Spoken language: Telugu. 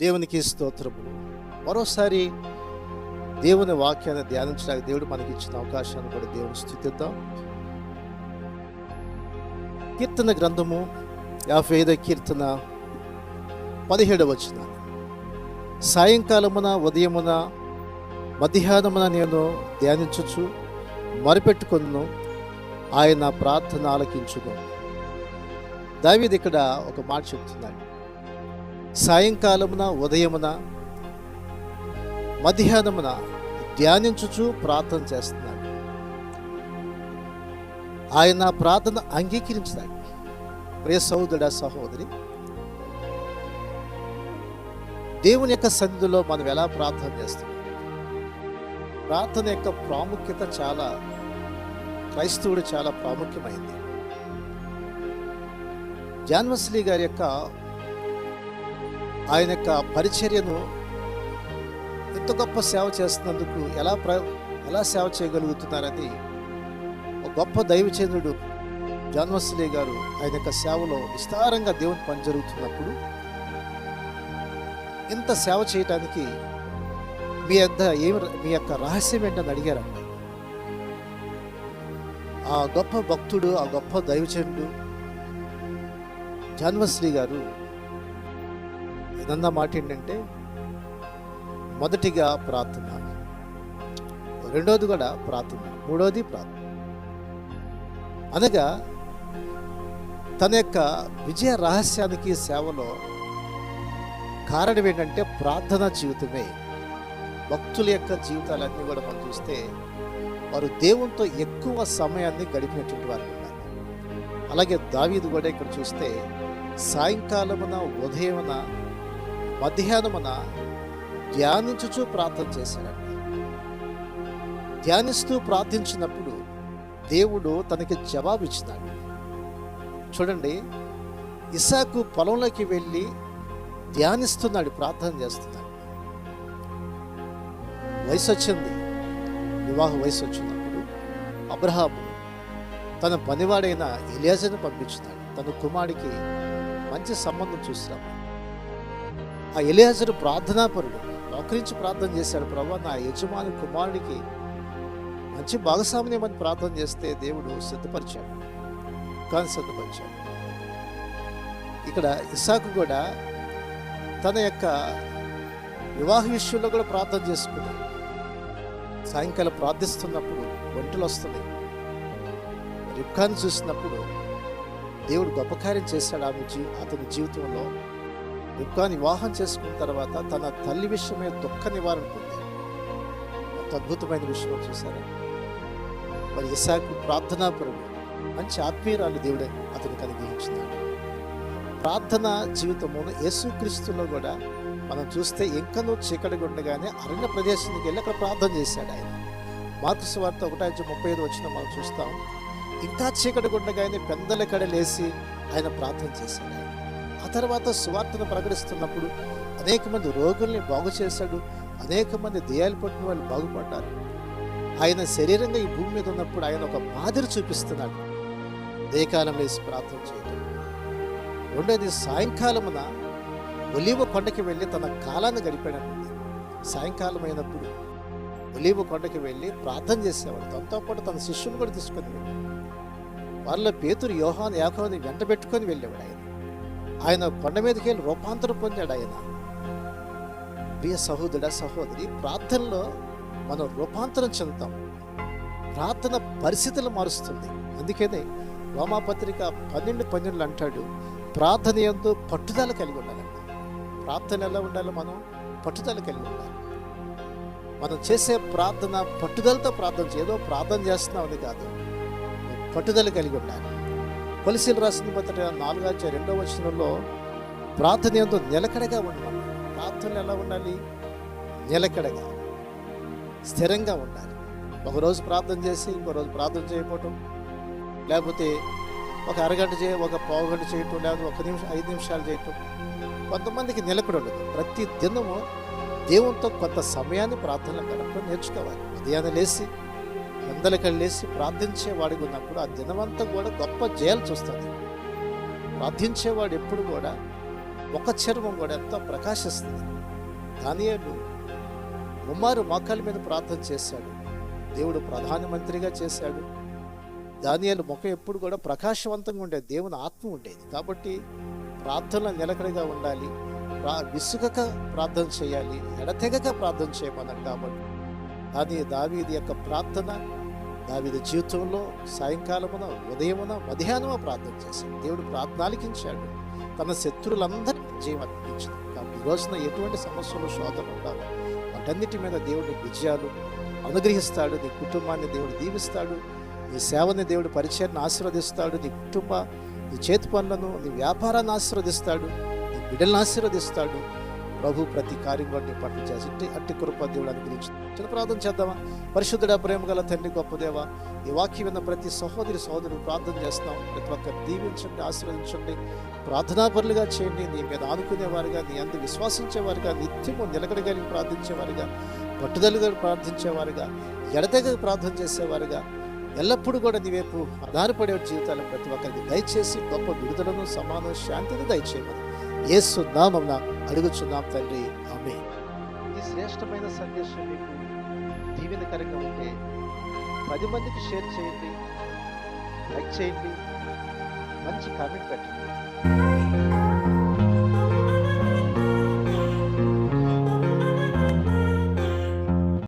దేవునికి స్తోత్రములు. మరోసారి దేవుని వాక్యాన్ని ధ్యానించడానికి దేవుడు మనకి ఇచ్చిన అవకాశాన్ని కూడా దేవుని స్తుతిద్దాం. కీర్తన గ్రంథము 55వ కీర్తన 17వ వచనం. సాయంకాలమున ఉదయమున మధ్యాహ్నమున నేను ధ్యానించుచు మొరపెట్టుకొనును, ఆయన ప్రార్థన ఆలకించును. దావీదు ఇక్కడ ఒక మాట చెప్తున్నాడు. సాయంకాలమున ఉదయమున మధ్యాహ్నమున ధ్యానించుచు ప్రార్థన చేస్తున్నాడు. ఆయన ప్రార్థన అంగీకరించాడు. ప్రియ సహోదరుడా, సహోదరి, దేవుని యొక్క సన్నిధిలో మనం ఎలా ప్రార్థన చేస్తున్నాం? ప్రార్థన యొక్క ప్రాముఖ్యత క్రైస్తవుడు చాలా ప్రాముఖ్యమైంది. జాన్ వెస్లీ గారి యొక్క ఆయన యొక్క పరిచర్యను ఎంత గొప్ప సేవ చేస్తున్నందుకు ఎలా సేవ చేయగలుగుతున్నారని ఒక గొప్ప దైవచంద్రుడు జాన్ వెస్లీ గారు ఆయన యొక్క సేవలో విస్తారంగా దేవుని పని జరుగుతున్నప్పుడు ఇంత సేవ చేయటానికి మీ యొక్క రహస్యం ఏంటని అడిగారంట. ఆ గొప్ప భక్తుడు, ఆ గొప్ప దైవచంద్రుడు జాన్ వెస్లీ గారు ఏదన్నా మాట ఏంటంటే, మొదటిగా ప్రార్థన, రెండోది కూడా ప్రార్థన, మూడోది ప్రార్థన. అనగా తన యొక్క విజయ రహస్యానికి సేవలో కారణం ఏంటంటే ప్రార్థన జీవితమే. భక్తుల యొక్క జీవితాలన్నీ కూడా మనం చూస్తే వారు దేవునితో ఎక్కువ సమయాన్ని గడిపినటువంటి వారు ఉన్నారు. అలాగే దావీదు కూడా ఇక్కడ చూస్తే సాయంకాలమున ఉదయమున మధ్యాహ్నమున ధ్యానించుచూ ప్రార్థన చేశాడంట. ధ్యానిస్తూ ప్రార్థించినప్పుడు దేవుడు తనకి జవాబు ఇచ్చినాడు. చూడండి, ఇస్సాకు పొలంలోకి వెళ్ళి ధ్యానిస్తున్నాడు, ప్రార్థన చేస్తున్నాడు. వయసు వచ్చింది, వివాహ వయసు వచ్చినప్పుడు అబ్రహాము తన పనివాడైన ఎలియాజరును పంపించినాడు. తన కుమారుడికి మంచి సంబంధం చూసినాము. ఆ ఎలియాజరు ప్రార్థనాపరుడు, నౌకరించి ప్రార్థన చేశాడు. ప్రభువా, నా యజమాని కుమారుడికి మంచి భాగస్వామ్యమని ప్రార్థన చేస్తే దేవుడు సిద్ధపరిచాడు. ఇక్కడ ఇస్సాకు కూడా తన యొక్క వివాహ విషయంలో కూడా ప్రార్థన చేసుకున్నాడు. సాయంకాలం ప్రార్థిస్తున్నప్పుడు ఒంటలు వస్తుంది. రిబ్కాను చూసినప్పుడు దేవుడు గొప్ప కార్యం చేశాడు అతని జీవితంలో. రిబ్కాను వివాహం చేసుకున్న తర్వాత తన తల్లి విషయమే దుఃఖ నివారణ పొందాడు. ఒక అద్భుతమైన విషయం చూశారా? మరి ఇస్సాకు ప్రార్థనాపరుడు, మంచి ఆత్మీయురాలు దేవుడు అతనికి అనుగ్రహించినాడు. ప్రార్థన జీవితమును యేసుక్రీస్తులో కూడా మనం చూస్తే ఇంకనూ చీకటిగా ఉండగానే అరణ్య ప్రదేశానికి వెళ్ళి అక్కడ ప్రార్థన చేశాడు ఆయన. మార్కు సువార్త 1:35 మనం చూస్తాం. ఇంకా చీకటిగా ఉండగానే పెందల కడలేసి ఆయన ప్రార్థన చేశాడు. ఆ తర్వాత సువార్తను ప్రకటిస్తున్నప్పుడు అనేక మంది రోగుల్ని బాగు చేశాడు. అనేక మంది దెయ్యాలు పట్టిన వాళ్ళు బాగుపడ్డారు. ఆయన శరీరంగా ఈ భూమి మీద ఉన్నప్పుడు ఆయన ఒక మాదిరి చూపిస్తున్నాడు, ఉదయకాలం లేసి ప్రార్థన చేయడం. రెండోది, సాయంకాలమున ఒలీవ కొండకి వెళ్ళి తన కాలాన్ని గడిపాడండి. సాయంకాలం అయినప్పుడు ఒలీవ కొండకి వెళ్ళి ప్రార్థన చేసేవాడు. తనతో పాటు తన శిష్యుని కూడా తీసుకొని వెళ్ళి వాళ్ళ పేతురు, యోహాను, యాకోబుని వెంట పెట్టుకొని వెళ్ళేవాడు. ఆయన కొండ మీదకి వెళ్ళి రూపాంతరం పొందాడు. ఆయన ప్రియ సహోదరుడా, సహోదరి, ప్రార్థనలో మనం రూపాంతరం చెందుతాం. ప్రార్థన పరిస్థితులు మారుస్తుంది. అందుకనే రోమాపత్రిక 12:12 అంటాడు, ప్రార్థన యందు పట్టుదల కలిగి ఉండాలంట. ప్రార్థన ఎలా ఉండాలి? మనం పట్టుదల కలిగి ఉండాలి. మనం చేసే ప్రార్థన పట్టుదలతో ప్రార్థన ఏదో ప్రార్థన చేస్తున్నామని కాదు, పట్టుదల కలిగి ఉండాలి. కొలసీలు రాసిన పత్రిక 4:2 ప్రార్థన యందు నిలకడగా ఉండాలి. ప్రార్థన ఎలా ఉండాలి? నిలకడగా, స్థిరంగా ఉండాలి. ఒకరోజు ప్రార్థన చేసి ఇంకో రోజు ప్రార్థన చేయకపోవటం, లేకపోతే ఒక అరగంట ఒక పావుగంట చేయటం, లేకపోతే 5 నిమిషాలు చేయటం. కొంతమందికి నిలకడ ఉండదు. ప్రతి దినము దేవునితో కొంత సమయాన్ని ప్రార్థనలు గడపడం నేర్చుకోవాలి. ఉదయాన్నే లేచి పెందలకళ్ళు లేచి ప్రార్థించేవాడికి ఉన్నప్పుడు ఆ దినమంతా కూడా గొప్ప జయాలు చూస్తుంది. ప్రార్థించేవాడు ఎప్పుడు కూడా ఒక చర్మం కూడా ఎంతో ప్రకాశిస్తుంది. దానియేలు ముమ్మారు మోకాళ్ళ మీద ప్రార్థన చేశాడు. దేవుడు ప్రధానమంత్రిగా చేశాడు. దానియేలు ముఖం ఎప్పుడు కూడా ప్రకాశవంతంగా ఉండేది, దేవుని ఆత్మ ఉండేది. కాబట్టి ప్రార్థనలో నిలకడగా ఉండాలి, విసుగక ప్రార్థన చేయాలి, ఎడతెగక ప్రార్థన చేయమన్నాడు. కాబట్టి అది దావీదు యొక్క ప్రార్థన, దావీదు జీవితంలో సాయంకాలమున, ఉదయమున, మధ్యాహ్నమ ప్రార్థన చేశాడు. దేవుడు ప్రార్థన ఆలకించాడు, తన శత్రువులందరికీ జయం అర్పించాడు. కాబట్టి ఈ రోజున ఎటువంటి సమస్యలు, శోధనలు ఉండాలి, వాటన్నిటి మీద దేవుడి విజయాలు అనుగ్రహిస్తాడు. నీ కుటుంబాన్ని దేవుడు దీవిస్తాడు, నీ సేవని దేవుడు పరిచయాన్ని ఆశీర్వదిస్తాడు, నీ నీ చేతి పనులను, నీ వ్యాపారాన్ని ఆశీర్వదిస్తాడు, నీ బిడ్డలను ఆశీర్వదిస్తాడు. ప్రభు ప్రతి కార్యం కూడా నీ పట్ల చేసి అట్టి కృప దేవుడు అనుగ్రహించి చిన్న ప్రార్థన చేద్దామా? పరిశుద్ధుడా, ప్రేమ గల తండ్రి, గొప్ప దేవా, ఈ వాక్యం విన్న ప్రతి సహోదరులు ప్రార్థన చేస్తాం. ప్రతి ఒక్కరు దీవించండి, ఆశీర్వదించండి, ప్రార్థనాపరులుగా చేయండి. నీ మీద ఆనుకునేవారుగా, నీ అందు విశ్వాసించేవారుగా, నిత్యము నిలకడగలిగి ప్రార్థించేవారుగా, పట్టుదలగా ప్రార్థించేవారుగా, ఎడతెగ ప్రార్థన చేసేవారుగా, ఎల్లప్పుడూ కూడా నీ వైపు ఆధారపడే జీవితాలను ప్రతి ఒక్కరికి దయచేసి గొప్ప విడుదలను, సమాధానం, శాంతిని దయచేయమని యేసు నామమున అడుగుచున్నాం తండ్రి, ఆమేన్. ఈ శ్రేష్టమైన సందేశం మీకు దీవెనకరంగా ఉంటే 10 మందికి షేర్ చేయండి, లైక్ చేయండి, మంచి కామెంట్ పెట్టండి.